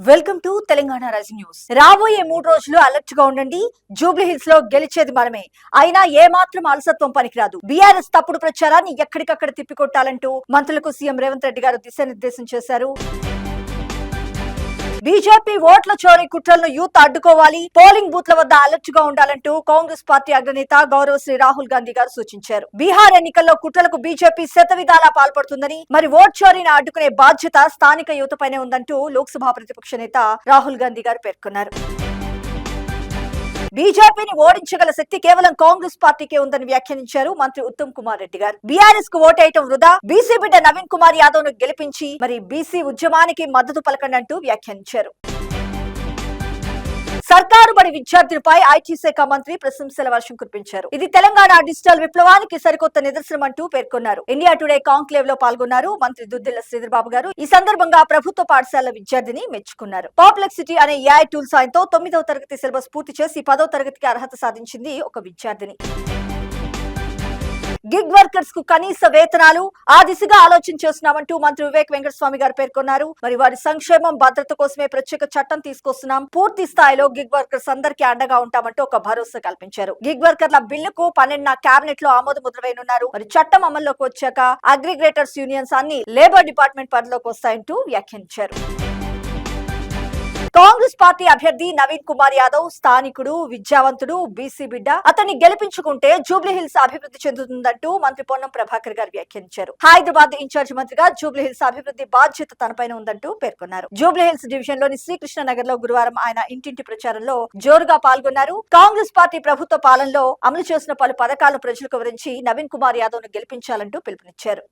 Welcome to Telangana rising news. రాబోయే 3 రోజులు alert గా ఉండండి. జూబ్లీ హిల్స్ లో గెలిచేది మనమే, అయినా ఏ మాత్రం అలసత్వం పనికిరాదు. బీఆర్ఎస్ తప్పుడు ప్రచారాన్ని ఎక్కడికక్కడ తిప్పికొట్టాలంటూ మంత్రులకు సీఎం రేవంత్ రెడ్డి గారు దిశానిర్దేశం చేశారు. బీజేపీ ఓట్ల చోరీ కుట్రలను యూత్ అడ్డుకోవాలి, పోలింగ్ బూత్ల వద్ద అలర్ట్ గా ఉండాలంటూ కాంగ్రెస్ పార్టీ అగ్రనేత గౌరవ శ్రీ రాహుల్ గాంధీ గారు సూచించారు. బీహార్ ఎన్నికల్లో కుట్రలకు బీజేపీ శతవిధాలా పాల్పడుతుందని, మరి ఓట్ చోరీని అడ్డుకునే బాధ్యత స్థానిక యువతపైనే ఉందంటూ లోక్సభ ప్రతిపక్ష నేత రాహుల్ గాంధీ గారు పేర్కొన్నారు. బీజేపీని ఓడించగల శక్తి కేవలం కాంగ్రెస్ పార్టీకే ఉందని వ్యాఖ్యానించారు మంత్రి ఉత్తమ్ కుమార్ రెడ్డి గారు. బీఆర్ఎస్ కు ఓటేయటం వృధా, బీసీ బిడ్డ నవీన్ కుమార్ యాదవ్ ను గెలిపించి మరి బీసీ ఉద్యమానికి మద్దతు పలకండి అంటూ వ్యాఖ్యానించారు. సర్కారు బడి విద్యార్థులపై ఐటీ శాఖ మంత్రి ప్రశంసల వర్షం కురిపించారు. ఇది తెలంగాణ డిజిటల్ విప్లవానికి సరికొత్త నిదర్శనం అంటూ పేర్కొన్నారు. ఇండియా టుడే కాంక్లేవ్ లో పాల్గొన్నారు మంత్రి దుద్దిల్ల శ్రీధర్ బాబు గారు. ఈ సందర్భంగా ప్రభుత్వ పాఠశాల విద్యార్థిని మెచ్చుకున్నారు. పాప్లెక్సిటీ అనే ఏఐ టూల్ సాయంతో 9వ తరగతి సిలబస్ పూర్తి చేసి 10వ తరగతికి అర్హత సాధించింది ఒక విద్యార్థిని. గిగ్ వర్కర్స్ కు కనీస వేతనాలు ఆ దిశగా ఆలోచన చేస్తున్నామంటూ మంత్రి వివేక్ వెంకటస్వామి గారు పేర్కొన్నారు. మరి వారి సంక్షేమం భద్రత కోసమే ప్రత్యేక చట్టం తీసుకొస్తున్నాం, పూర్తి స్థాయిలో గిగ్ వర్కర్స్ అందరికీ అండగా ఉంటామంటూ ఒక భరోసా కల్పించారు. గిగ్ వర్కర్ల బిల్లుకు 12న కేబినెట్ లో ఆమోద ముద్ర వేయనున్నారు. మరి చట్టం అమల్లోకి వచ్చాక అగ్రిగేటర్స్ యూనియన్స్ అన్ని లేబర్ డిపార్ట్మెంట్ పరిధిలోకి వస్తాయంటూ వ్యాఖ్యానించారు. కాంగ్రెస్ పార్టీ అభ్యర్థి నవీన్ కుమార్ యాదవ్ స్థానికుడు, విద్యావంతుడు, బీసీ బిడ్డ. అతన్ని గెలిపించుకుంటే జూబ్లీ హిల్స్ అభివృద్ధి చెందుతుందంటూ మంత్రి పొన్నం ప్రభాకర్ గారు వ్యాఖ్యానించారు. హైదరాబాద్ ఇన్ఛార్జ్ మంత్రిగా జూబ్లీ హిల్స్ అభివృద్ధి బాధ్యత తనపైన ఉందంటూ పేర్కొన్నారు. జూబ్లీ హిల్స్ డివిజన్ లోని శ్రీకృష్ణ నగర్ లో గురువారం ఆయన ఇంటింటి ప్రచారంలో జోరుగా పాల్గొన్నారు. కాంగ్రెస్ పార్టీ ప్రభుత్వ పాలనలో అమలు చేసిన పలు పథకాలను ప్రజలకు వివరించి నవీన్ కుమార్ యాదవ్ ను గెలిపించాలంటూ పిలుపునిచ్చారు.